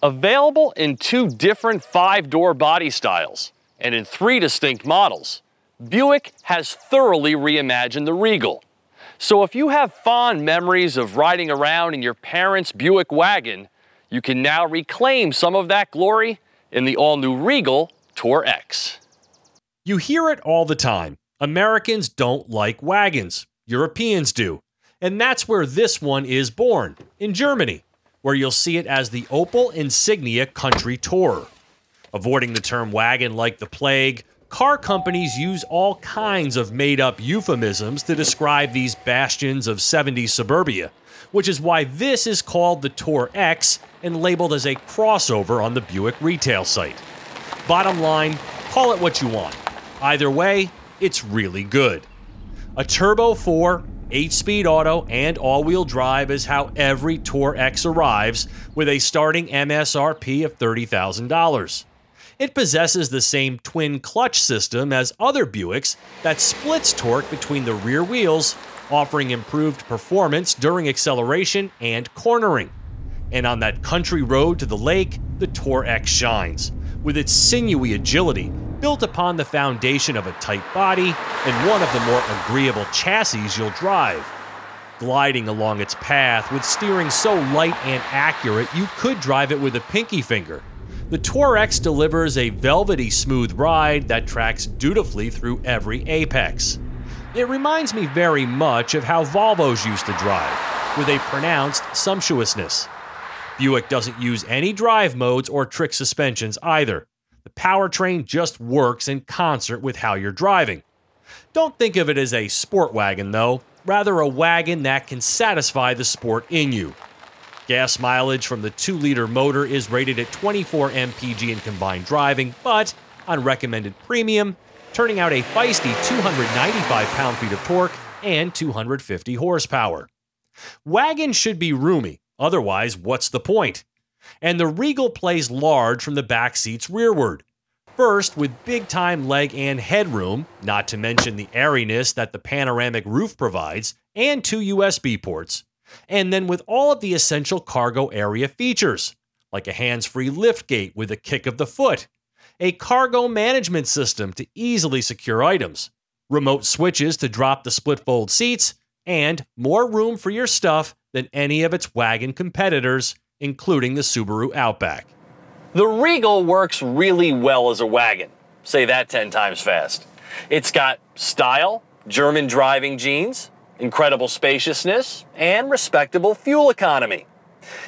Available in 2 different 5-door body styles and in 3 distinct models, Buick has thoroughly reimagined the Regal. So if you have fond memories of riding around in your parents' Buick Wagon, you can now reclaim some of that glory in the all-new Regal TourX. You hear it all the time. Americans don't like wagons. Europeans do. And that's where this one is born, in Germany, where you'll see it as the Opel Insignia Country Tourer. Avoiding the term wagon like the plague, car companies use all kinds of made-up euphemisms to describe these bastions of 70s suburbia, which is why this is called the TourX and labeled as a crossover on the Buick retail site. Bottom line, call it what you want. Either way, it's really good. A Turbo 4, 8-speed auto, and all-wheel drive is how every TourX arrives, with a starting MSRP of $30,000. It possesses the same twin clutch system as other Buicks that splits torque between the rear wheels, offering improved performance during acceleration and cornering. And on that country road to the lake, the TourX shines, with its sinewy agility built upon the foundation of a tight body and one of the more agreeable chassis you'll drive. Gliding along its path with steering so light and accurate you could drive it with a pinky finger, the TourX delivers a velvety smooth ride that tracks dutifully through every apex. It reminds me very much of how Volvos used to drive, with a pronounced sumptuousness. Buick doesn't use any drive modes or trick suspensions either. The powertrain just works in concert with how you're driving. Don't think of it as a sport wagon though, rather a wagon that can satisfy the sport in you. Gas mileage from the 2-liter motor is rated at 24 mpg in combined driving, but on recommended premium, turning out a feisty 295 pound-feet of torque and 250 horsepower. Wagon should be roomy, otherwise what's the point? And the Regal plays large from the back seats rearward. First, with big-time leg and headroom, not to mention the airiness that the panoramic roof provides, and 2 USB ports. And then with all of the essential cargo area features, like a hands-free liftgate with a kick of the foot, a cargo management system to easily secure items, remote switches to drop the split-fold seats, and more room for your stuff than any of its wagon competitors, including the Subaru Outback. The Regal works really well as a wagon. Say that 10 times fast. It's got style, German driving genes, incredible spaciousness, and respectable fuel economy.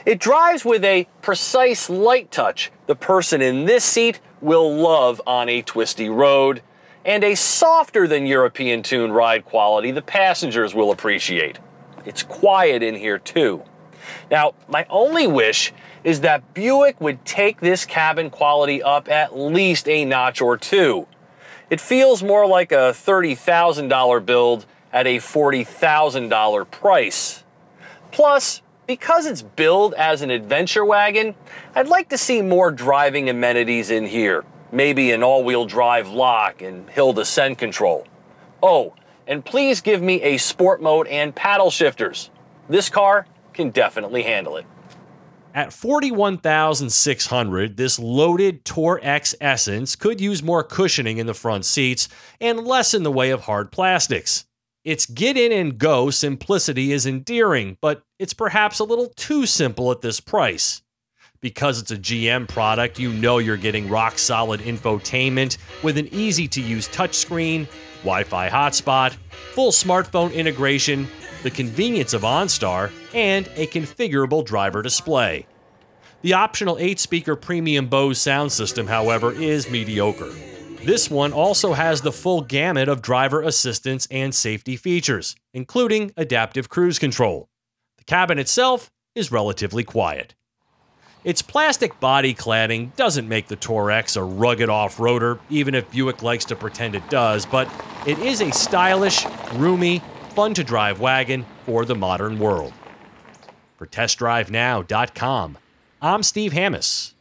It drives with a precise light touch the person in this seat will love on a twisty road, and a softer than European tuned ride quality the passengers will appreciate. It's quiet in here too. Now, my only wish is that Buick would take this cabin quality up at least a notch or 2. It feels more like a $30,000 build at a $40,000 price. Plus, because it's billed as an adventure wagon, I'd like to see more driving amenities in here. Maybe an all-wheel drive lock and hill descent control. Oh, and please give me a sport mode and paddle shifters. This car can definitely handle it. At $41,600, this loaded TourX Essence could use more cushioning in the front seats and less in the way of hard plastics. Its get-in-and-go simplicity is endearing, but it's perhaps a little too simple at this price. Because it's a GM product, you know you're getting rock-solid infotainment with an easy-to-use touchscreen, Wi-Fi hotspot, full smartphone integration, the convenience of OnStar, and a configurable driver display. The optional 8-speaker premium Bose sound system, however, is mediocre. This one also has the full gamut of driver assistance and safety features, including adaptive cruise control. The cabin itself is relatively quiet. Its plastic body cladding doesn't make the TourX a rugged off-roader, even if Buick likes to pretend it does, but it is a stylish, roomy, fun-to-drive wagon for the modern world. For TestDriveNow.com, I'm Steve Hammis.